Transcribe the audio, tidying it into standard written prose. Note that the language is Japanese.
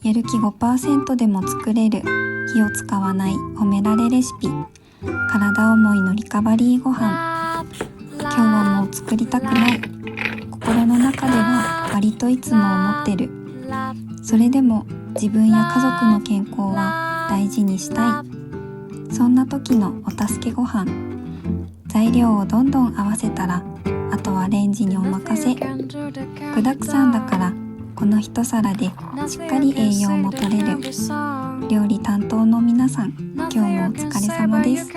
やる気 5% でも作れる火を使わない褒められレシピ、体思いのリカバリーご飯。今日はもう作りたくない。心の中では割といつも思ってる。それでも自分や家族の健康は大事にしたい。そんな時のお助けご飯。材料をどんどん合わせたら、あとはレンジにお任せ。具だくさんだからこの一皿でしっかり栄養も取れる。料理担当の皆さん、今日もお疲れ様です。